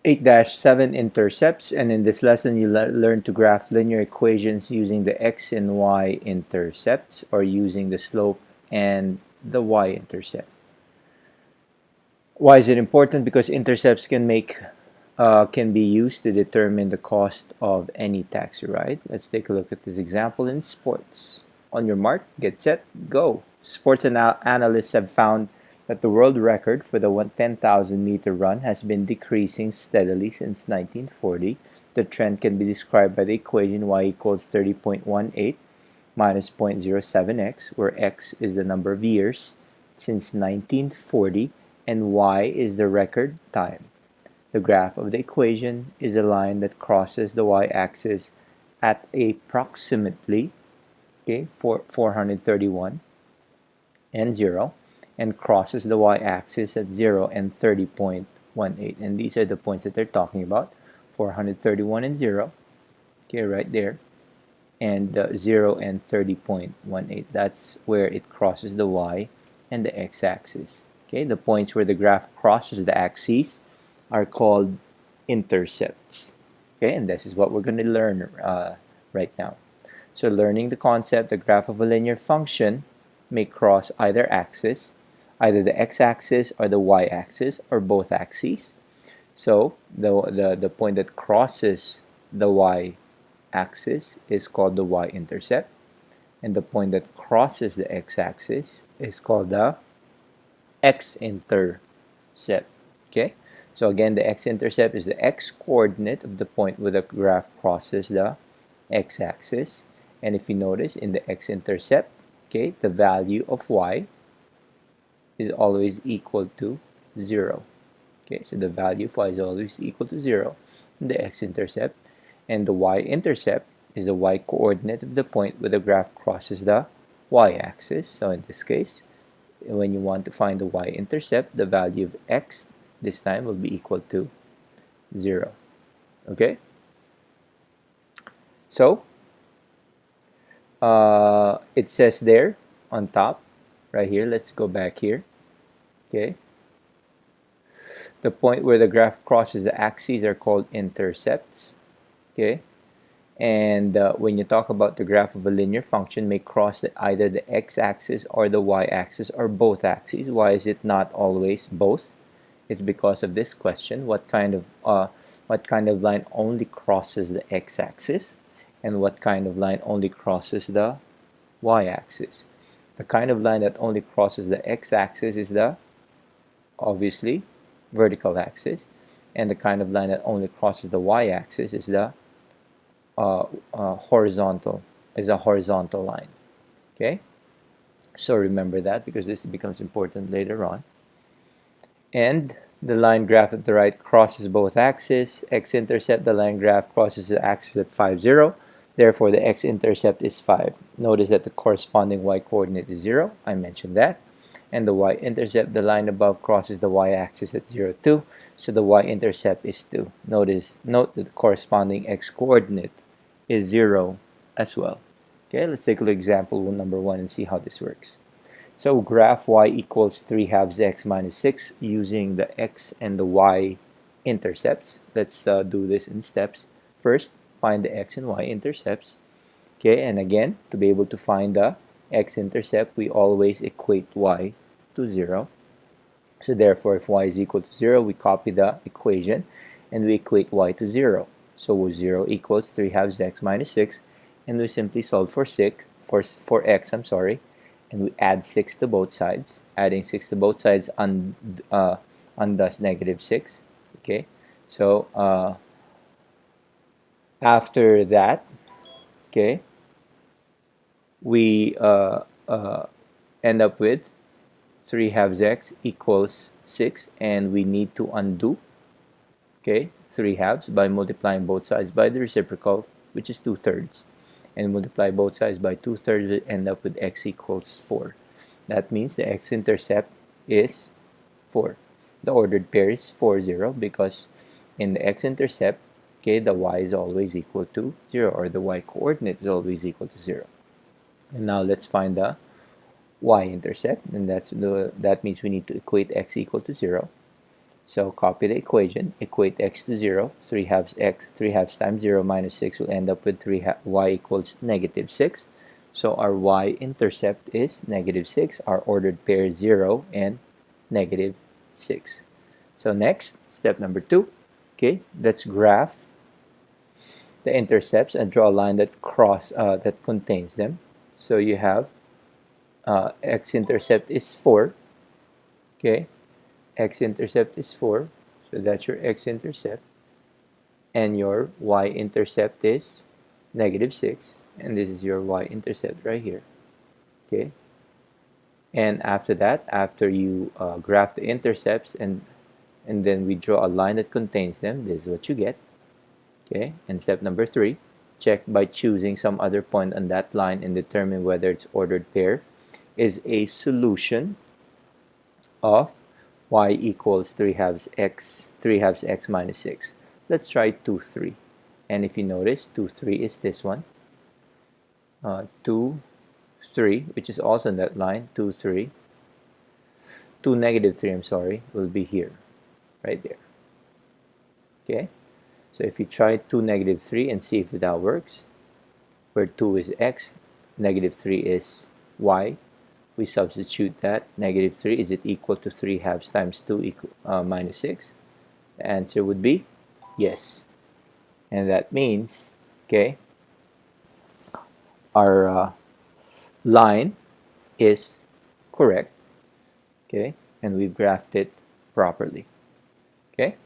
8-7 Intercepts, and in this lesson you learn to graph linear equations using the x and y intercepts, or using the slope and the y-intercept. Why is it important? Because intercepts can be used to determine the cost of any taxi ride. Let's take a look at this example in sports. On your mark, get set, go. Sports analysts have found that the world record for the 10,000-meter run has been decreasing steadily since 1940. The trend can be described by the equation y equals 30.18 minus 0.07x, where x is the number of years since 1940 and y is the record time. The graph of the equation is a line that crosses the y-axis at approximately 431 and 0, and crosses the y-axis at 0 and 30.18. And these are the points that they're talking about, 431 and 0, right there, and 0 and 30.18. That's where it crosses the y and the x-axis. The points where the graph crosses the axes are called intercepts. And this is what we're going to learn right now. So learning the concept, the graph of a linear function may cross either axis, either the x-axis or the y-axis, or both axes. So the point that crosses the y-axis is called the y-intercept, and the point that crosses the x-axis is called the x-intercept. So again, the x-intercept is the x-coordinate of the point where the graph crosses the x-axis. And if you notice, in the x-intercept, the value of y is always equal to 0. So the value of y is always equal to 0 in the x-intercept. And the y-intercept is the y-coordinate of the point where the graph crosses the y-axis. So in this case, when you want to find the y-intercept, the value of x this time will be equal to 0. So it says there on top, right here, let's go back here. The point where the graph crosses the axes are called intercepts. And when you talk about the graph of a linear function, may cross either the x-axis or the y-axis or both axes. Why is it not always both? It's because of this question: what kind of line only crosses the x-axis, and what kind of line only crosses the y-axis? The kind of line that only crosses the x-axis is the obviously vertical axis, and the kind of line that only crosses the y-axis is the horizontal line. So remember that, because this becomes important later on. And the line graph at the right crosses both axes. X-intercept, the line graph crosses the axis at 5, 0. Therefore, the x-intercept is 5. Notice that the corresponding y-coordinate is 0. I mentioned that. And the y-intercept, the line above crosses the y-axis at 0, 2. So the y-intercept is 2. Note that the corresponding x-coordinate is 0 as well. Let's take a look at example number 1 and see how this works. So graph y equals 3/2 x minus 6 using the x and the y intercepts. Let's do this in steps. First, find the x and y intercepts. And again, to be able to find the x-intercept, we always equate y to 0. So therefore, if y is equal to 0, we copy the equation and we equate y to 0. So 0 equals 3/2 x minus 6, and we simply solve for x, and we add 6 to both sides. Adding 6 to both sides undoes negative 6. So after that, we end up with 3/2 x equals 6, and we need to undo 3/2 by multiplying both sides by the reciprocal, which is 2/3, and multiply both sides by 2/3, we end up with x equals 4. That means the x-intercept is 4. The ordered pair is 4, 0, because in the x-intercept, the y is always equal to 0, or the y-coordinate is always equal to 0. And now let's find the y-intercept, and that means we need to equate x equal to 0. So copy the equation, equate x to 0, 3 halves x, 3 halves times 0 minus 6 will end up with y equals negative 6. So our y-intercept is negative 6. Our ordered pair is 0 and negative 6. So next, step number 2. Okay, let's graph the intercepts and draw a line that that contains them. So you have x-intercept is 4. Okay, x-intercept is 4. So that's your x-intercept. And your y-intercept is negative 6. And this is your y-intercept right here. Okay. And after that, after you graph the intercepts and then we draw a line that contains them, this is what you get. Okay. And step number 3, check by choosing some other point on that line and determine whether its ordered pair is a solution of y equals 3 halves x minus 6. Let's try 2, 3. And if you notice, 2, 3 is this one. 2, 3, which is also in that line, 2, 3. 2, negative 3, I'm sorry, will be here, right there. Okay? So if you try 2, negative 3 and see if that works, where 2 is x, negative 3 is y, we substitute that. Negative 3, is it equal to 3 halves times 2 minus 6? The answer would be yes. And that means, okay, our line is correct, okay, and we've graphed it properly. Okay,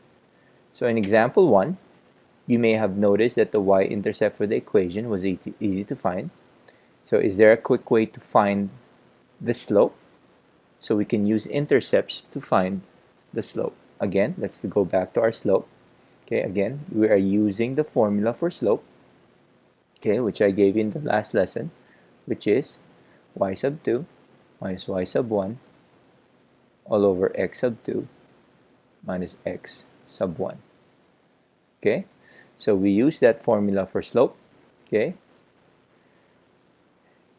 so in example 1, you may have noticed that the y-intercept for the equation was easy to find. So is there a quick way to find the slope? So we can use intercepts to find the slope. Again, let's go back to our slope. Okay, again, we are using the formula for slope, okay, which I gave you in the last lesson, which is y sub 2 minus y sub 1 all over x sub 2 minus x sub 1. Okay, so we use that formula for slope, okay,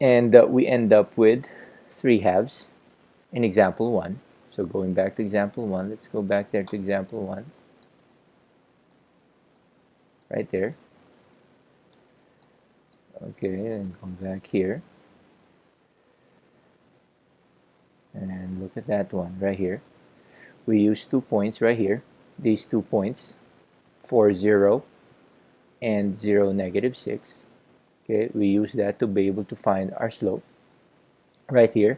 and we end up with 3 halves in example 1. So going back to example 1, let's go back there to example 1. Right there. Okay, and come back here. And look at that one right here. We use 2 points right here. These 2 points, 4, 0 and 0, negative 6. Okay, we use that to be able to find our slope right here.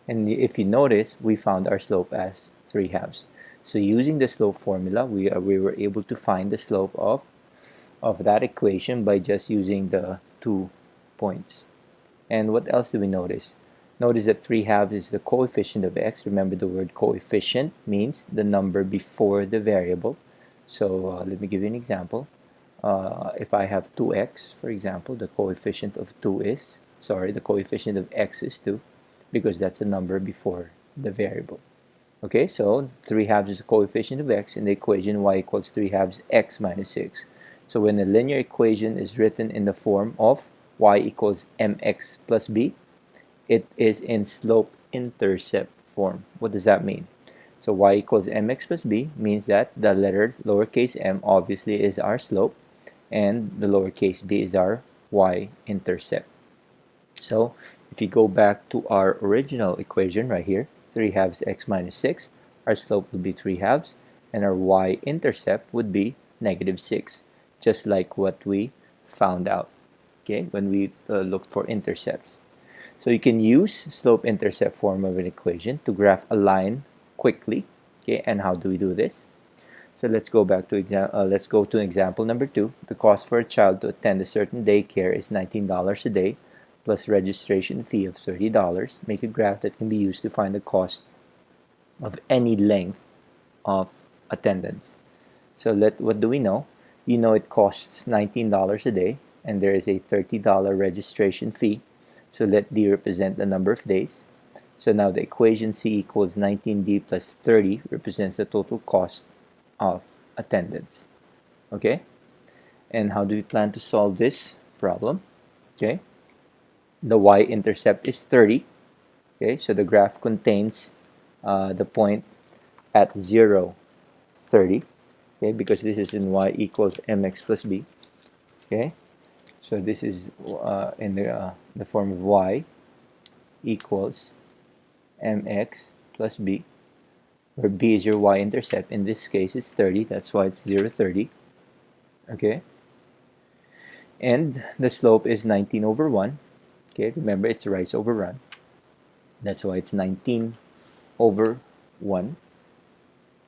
And if you notice, we found our slope as 3 halves. So using the slope formula, we were able to find the slope of that equation by just using the 2 points. And what else do we notice? Notice that 3 halves is the coefficient of x. Remember, the word coefficient means the number before the variable. So let me give you an example. If I have 2x, for example, the coefficient of the coefficient of x is 2, because that's the number before the variable. Okay, so 3 halves is the coefficient of x in the equation y equals 3 halves x minus 6. So when a linear equation is written in the form of y equals mx plus b, it is in slope-intercept form. What does that mean? So y equals mx plus b means that the letter lowercase m obviously is our slope, and the lowercase b is our y-intercept. So if you go back to our original equation right here, 3 halves x minus 6, our slope would be 3 halves, and our y-intercept would be negative 6, just like what we found out, okay, when we looked for intercepts. So you can use slope-intercept form of an equation to graph a line quickly, okay, and how do we do this? So let's go back to example number 2. The cost for a child to attend a certain daycare is $19 a day, plus registration fee of $30. Make a graph that can be used to find the cost of any length of attendance. So what do we know? You know it costs $19 a day, and there is a $30 registration fee. So let D represent the number of days. So now the equation C equals 19D plus 30 represents the total cost of attendance. Okay? And how do we plan to solve this problem? Okay? The y-intercept is 30. Okay, so the graph contains the point at 0, 30, okay, because this is in y equals mx plus b, okay. So this is in the form of y equals mx plus b, where b is your y-intercept. In this case, it's 30. That's why it's 0, 30. Okay. And the slope is 19 over 1. Okay, remember it's rise over run. That's why it's 19 over 1.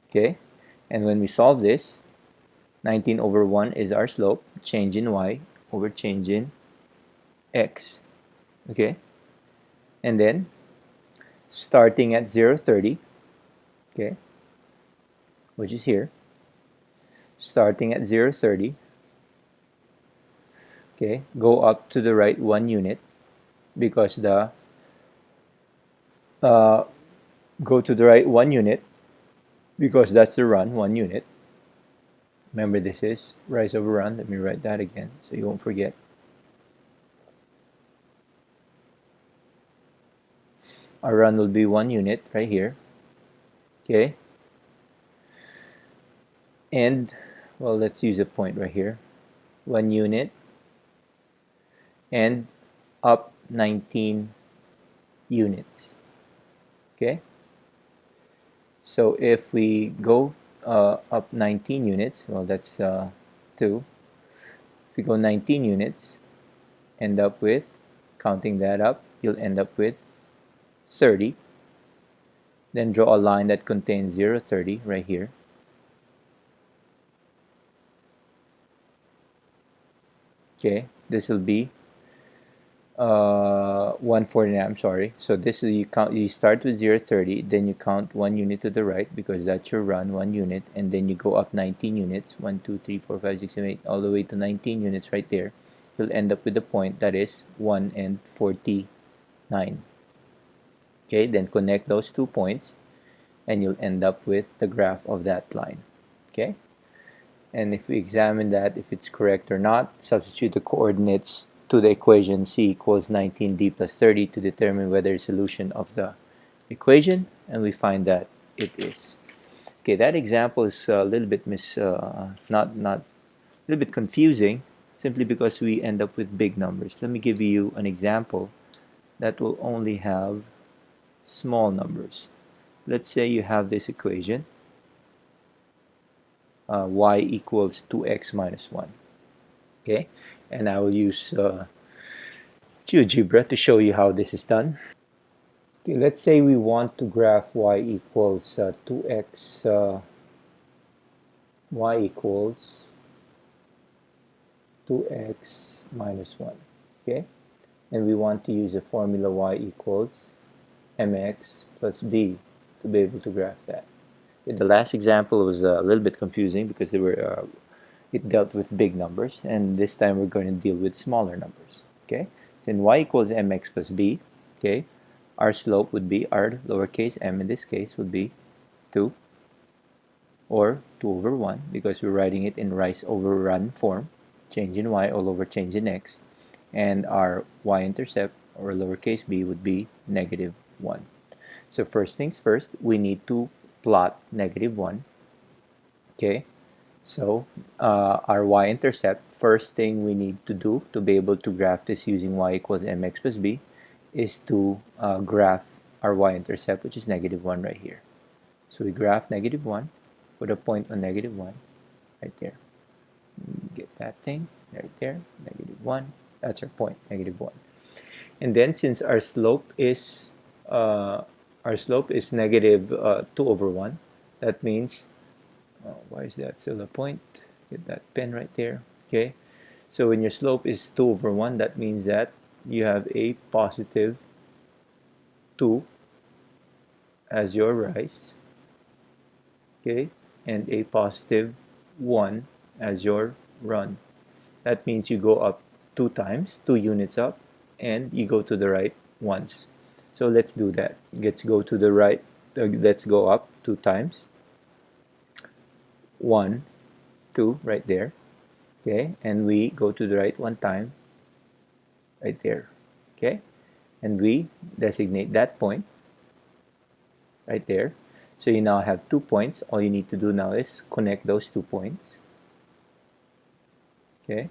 Okay, and when we solve this, 19 over 1 is our slope, change in y over change in x. Okay, and then starting at 0, 30, okay, which is here, starting at 0, 30, okay, go up to the right 1 unit, because the go to the right 1 unit because that's the run, 1 unit. Remember, this is rise over run. Let me write that again so you won't forget. Our run will be 1 unit right here. Okay, and well, let's use a point right here, 1 unit, and up 19 units. Okay, so if we go up 19 units, well, that's 2. If we go 19 units, end up with, counting that up, you'll end up with 30. Then draw a line that contains 0, 30 right here. Okay, this will be 149. I'm sorry. So this is, you count. You start with 0, 30. Then you count 1 unit to the right because that's your run, 1 unit, and then you go up 19 units. 1, 2, 3, 4, 5, 6, 7, 8, all the way to 19 units right there. You'll end up with a point that is 1 and 49. Okay, then connect those 2 points, and you'll end up with the graph of that line. Okay, and if we examine that, if it's correct or not, substitute the coordinates to the equation c equals 19d plus 30 to determine whether it's a solution of the equation, and we find that it is. Okay, that example is a little bit not a little bit confusing, simply because we end up with big numbers. Let me give you an example that will only have small numbers. Let's say you have this equation, y equals 2x minus 1. Okay, and I will use GeoGebra to show you how this is done. Okay, let's say we want to graph y equals 2x, y equals 2x minus 1. Okay, and we want to use the formula y equals mx plus b to be able to graph that. Okay, the last example was a little bit confusing because it dealt with big numbers, and this time we're going to deal with smaller numbers. Okay, so in y equals mx plus b, okay, our slope would be, our lowercase m in this case would be 2, or 2 over 1, because we're writing it in rise over run form, change in y all over change in x, and our y-intercept, or lowercase b, would be negative 1. So first things first, we need to plot negative 1. Okay, so our y-intercept, first thing we need to do to be able to graph this using y equals mx plus b is to graph our y-intercept, which is negative 1 right here. So we graph negative 1, put a point on negative 1 right there. Get that thing right there, negative 1. That's our point, negative 1. And then since our slope is negative 2 over 1, that means, why is that still a point? Get that pen right there. Okay, so when your slope is 2 over 1, that means that you have a positive 2 as your rise, okay, and a positive 1 as your run. That means you go up 2 times, 2 units up, and you go to the right once. So let's do that. Let's go to the right, let's go up 2 times. 1, 2, right there. Okay, and we go to the right 1 time, right there. Okay, and we designate that point right there. So you now have 2 points. All you need to do now is connect those 2 points. Okay.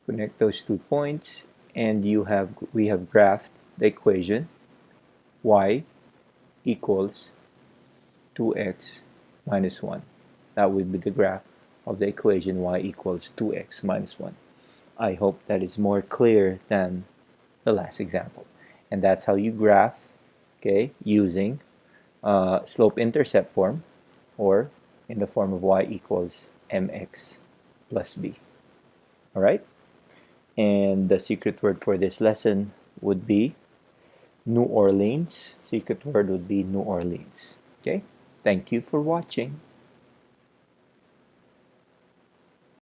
Connect those 2 points, and we have graphed the equation y equals 2x minus 1. That would be the graph of the equation y equals 2x minus 1. I hope that is more clear than the last example. And that's how you graph, okay, using slope-intercept form, or in the form of y equals mx plus b. All right? And the secret word for this lesson would be New Orleans. Secret word would be New Orleans. Okay? Thank you for watching.